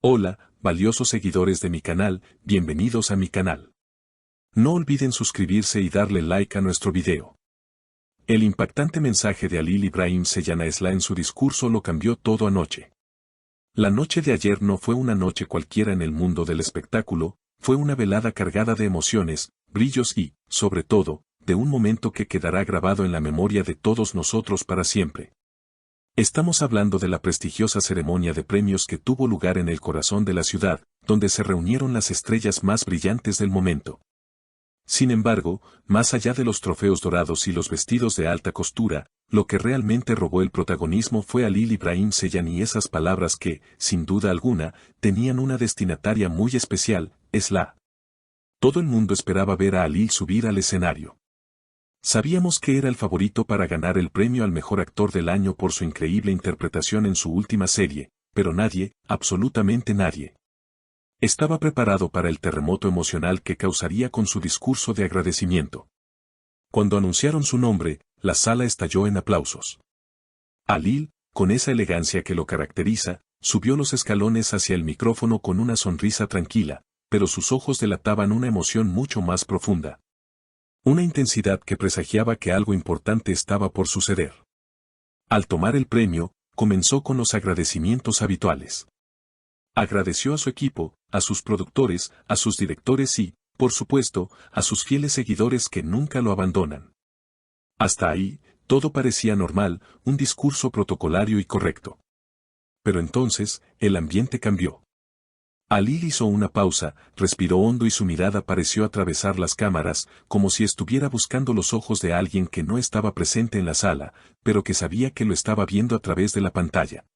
Hola, valiosos seguidores de mi canal, bienvenidos a mi canal. No olviden suscribirse y darle like a nuestro video. El impactante mensaje de Halil Ibrahim Ceyhan Eslah en su discurso lo cambió todo anoche. La noche de ayer no fue una noche cualquiera en el mundo del espectáculo, fue una velada cargada de emociones, brillos y, sobre todo, de un momento que quedará grabado en la memoria de todos nosotros para siempre. Estamos hablando de la prestigiosa ceremonia de premios que tuvo lugar en el corazón de la ciudad, donde se reunieron las estrellas más brillantes del momento. Sin embargo, más allá de los trofeos dorados y los vestidos de alta costura, lo que realmente robó el protagonismo fue Halil Ibrahim Ceyhan y esas palabras que, sin duda alguna, tenían una destinataria muy especial, Eslah. Todo el mundo esperaba ver a Halil subir al escenario. Sabíamos que era el favorito para ganar el premio al mejor actor del año por su increíble interpretación en su última serie, pero nadie, absolutamente nadie, estaba preparado para el terremoto emocional que causaría con su discurso de agradecimiento. Cuando anunciaron su nombre, la sala estalló en aplausos. Halil, con esa elegancia que lo caracteriza, subió los escalones hacia el micrófono con una sonrisa tranquila, pero sus ojos delataban una emoción mucho más profunda. Una intensidad que presagiaba que algo importante estaba por suceder. Al tomar el premio, comenzó con los agradecimientos habituales. Agradeció a su equipo, a sus productores, a sus directores y, por supuesto, a sus fieles seguidores que nunca lo abandonan. Hasta ahí, todo parecía normal, un discurso protocolario y correcto. Pero entonces, el ambiente cambió. Halil hizo una pausa, respiró hondo y su mirada pareció atravesar las cámaras, como si estuviera buscando los ojos de alguien que no estaba presente en la sala, pero que sabía que lo estaba viendo a través de la pantalla.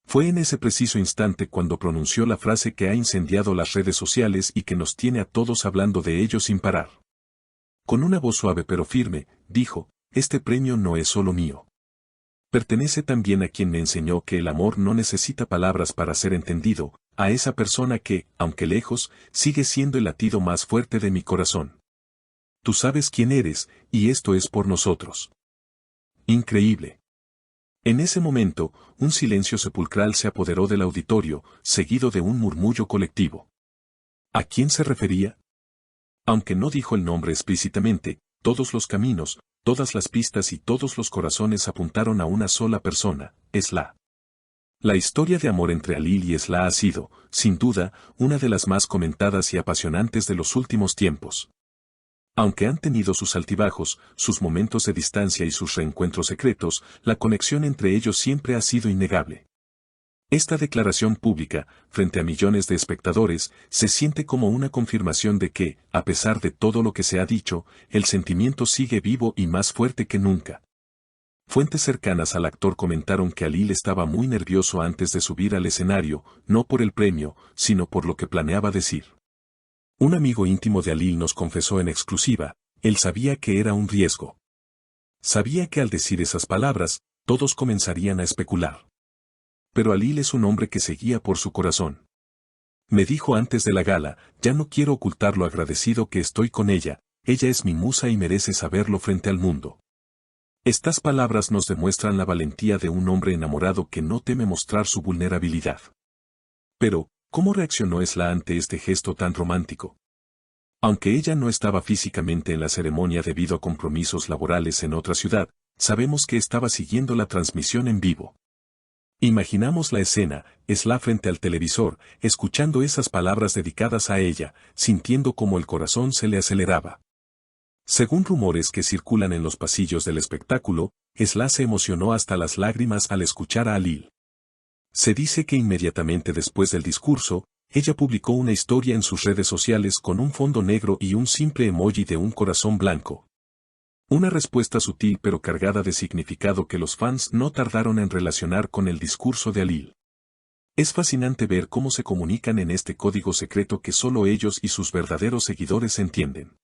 Fue en ese preciso instante cuando pronunció la frase que ha incendiado las redes sociales y que nos tiene a todos hablando de ello sin parar. Con una voz suave pero firme, dijo, «Este premio no es solo mío. Pertenece también a quien me enseñó que el amor no necesita palabras para ser entendido, a esa persona que, aunque lejos, sigue siendo el latido más fuerte de mi corazón. Tú sabes quién eres, y esto es por nosotros». Increíble. En ese momento, un silencio sepulcral se apoderó del auditorio, seguido de un murmullo colectivo. ¿A quién se refería? Aunque no dijo el nombre explícitamente, todos los caminos, todas las pistas y todos los corazones apuntaron a una sola persona, Eslah. La historia de amor entre Halil y Eslah ha sido, sin duda, una de las más comentadas y apasionantes de los últimos tiempos. Aunque han tenido sus altibajos, sus momentos de distancia y sus reencuentros secretos, la conexión entre ellos siempre ha sido innegable. Esta declaración pública, frente a millones de espectadores, se siente como una confirmación de que, a pesar de todo lo que se ha dicho, el sentimiento sigue vivo y más fuerte que nunca. Fuentes cercanas al actor comentaron que Halil estaba muy nervioso antes de subir al escenario, no por el premio, sino por lo que planeaba decir. Un amigo íntimo de Halil nos confesó en exclusiva, él sabía que era un riesgo. Sabía que al decir esas palabras, todos comenzarían a especular. Pero Halil es un hombre que se guía por su corazón. Me dijo antes de la gala, ya no quiero ocultar lo agradecido que estoy con ella es mi musa y merece saberlo frente al mundo. Estas palabras nos demuestran la valentía de un hombre enamorado que no teme mostrar su vulnerabilidad. Pero, ¿cómo reaccionó Eslah ante este gesto tan romántico? Aunque ella no estaba físicamente en la ceremonia debido a compromisos laborales en otra ciudad, sabemos que estaba siguiendo la transmisión en vivo. Imaginamos la escena, Eslah frente al televisor, escuchando esas palabras dedicadas a ella, sintiendo como el corazón se le aceleraba. Según rumores que circulan en los pasillos del espectáculo, Eslah se emocionó hasta las lágrimas al escuchar a Halil. Se dice que inmediatamente después del discurso, ella publicó una historia en sus redes sociales con un fondo negro y un simple emoji de un corazón blanco. Una respuesta sutil pero cargada de significado que los fans no tardaron en relacionar con el discurso de Halil. Es fascinante ver cómo se comunican en este código secreto que solo ellos y sus verdaderos seguidores entienden.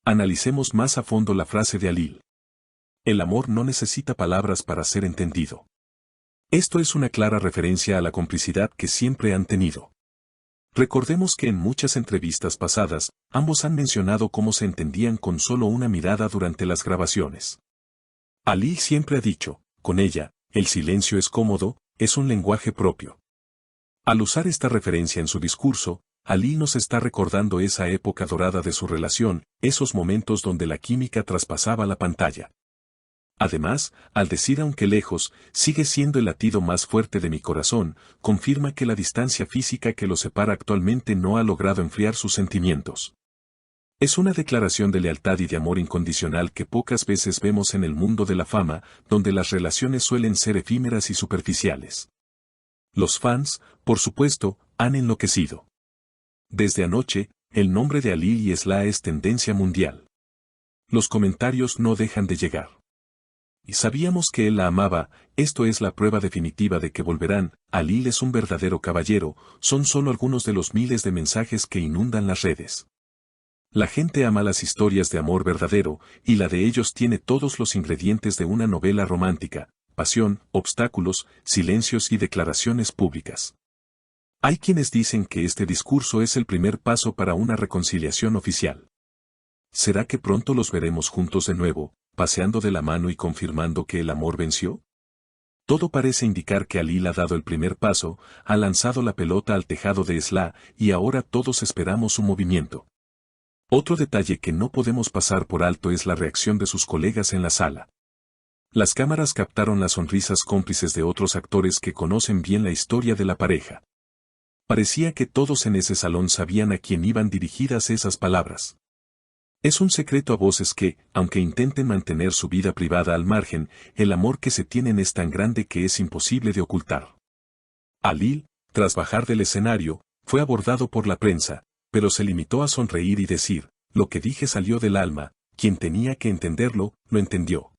Analicemos más a fondo la frase de Halil. El amor no necesita palabras para ser entendido. Esto es una clara referencia a la complicidad que siempre han tenido. Recordemos que en muchas entrevistas pasadas, ambos han mencionado cómo se entendían con solo una mirada durante las grabaciones. Halil siempre ha dicho, con ella, el silencio es cómodo, es un lenguaje propio. Al usar esta referencia en su discurso, Ali nos está recordando esa época dorada de su relación, esos momentos donde la química traspasaba la pantalla. Además, al decir aunque lejos, sigue siendo el latido más fuerte de mi corazón, confirma que la distancia física que los separa actualmente no ha logrado enfriar sus sentimientos. Es una declaración de lealtad y de amor incondicional que pocas veces vemos en el mundo de la fama, donde las relaciones suelen ser efímeras y superficiales. Los fans, por supuesto, han enloquecido. Desde anoche, el nombre de Ali y Esla es tendencia mundial. Los comentarios no dejan de llegar. Y sabíamos que él la amaba, esto es la prueba definitiva de que volverán, Ali es un verdadero caballero, son solo algunos de los miles de mensajes que inundan las redes. La gente ama las historias de amor verdadero, y la de ellos tiene todos los ingredientes de una novela romántica: pasión, obstáculos, silencios y declaraciones públicas. Hay quienes dicen que este discurso es el primer paso para una reconciliación oficial. ¿Será que pronto los veremos juntos de nuevo, paseando de la mano y confirmando que el amor venció? Todo parece indicar que Ali ha dado el primer paso, ha lanzado la pelota al tejado de Esla, y ahora todos esperamos su movimiento. Otro detalle que no podemos pasar por alto es la reacción de sus colegas en la sala. Las cámaras captaron las sonrisas cómplices de otros actores que conocen bien la historia de la pareja. Parecía que todos en ese salón sabían a quién iban dirigidas esas palabras. Es un secreto a voces que, aunque intenten mantener su vida privada al margen, el amor que se tienen es tan grande que es imposible de ocultar. Ali, tras bajar del escenario, fue abordado por la prensa, pero se limitó a sonreír y decir: lo que dije salió del alma, quien tenía que entenderlo, lo entendió.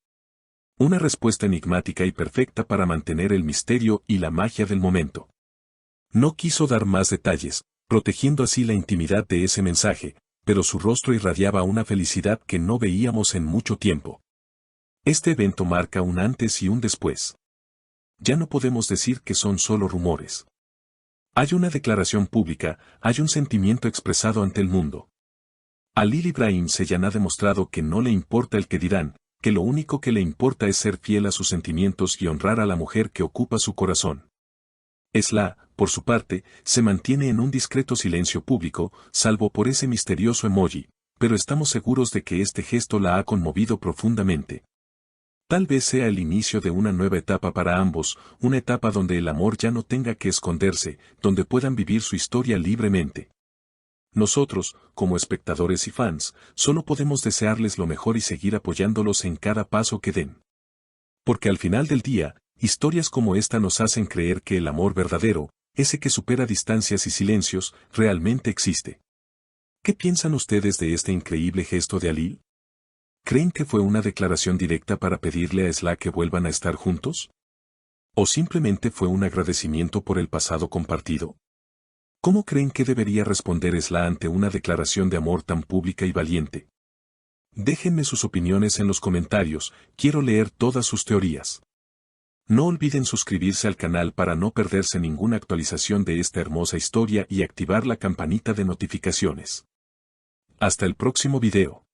Una respuesta enigmática y perfecta para mantener el misterio y la magia del momento. No quiso dar más detalles, protegiendo así la intimidad de ese mensaje, pero su rostro irradiaba una felicidad que no veíamos en mucho tiempo. Este evento marca un antes y un después. Ya no podemos decir que son solo rumores. Hay una declaración pública, hay un sentimiento expresado ante el mundo. Ali Ibrahim Seyhan ha demostrado que no le importa el que dirán, que lo único que le importa es ser fiel a sus sentimientos y honrar a la mujer que ocupa su corazón. Esla, por su parte, se mantiene en un discreto silencio público, salvo por ese misterioso emoji, pero estamos seguros de que este gesto la ha conmovido profundamente. Tal vez sea el inicio de una nueva etapa para ambos, una etapa donde el amor ya no tenga que esconderse, donde puedan vivir su historia libremente. Nosotros, como espectadores y fans, solo podemos desearles lo mejor y seguir apoyándolos en cada paso que den. Porque al final del día, historias como esta nos hacen creer que el amor verdadero, ese que supera distancias y silencios, realmente existe. ¿Qué piensan ustedes de este increíble gesto de Ali? ¿Creen que fue una declaración directa para pedirle a Esla que vuelvan a estar juntos? ¿O simplemente fue un agradecimiento por el pasado compartido? ¿Cómo creen que debería responder Esla ante una declaración de amor tan pública y valiente? Déjenme sus opiniones en los comentarios, quiero leer todas sus teorías. No olviden suscribirse al canal para no perderse ninguna actualización de esta hermosa historia y activar la campanita de notificaciones. Hasta el próximo video.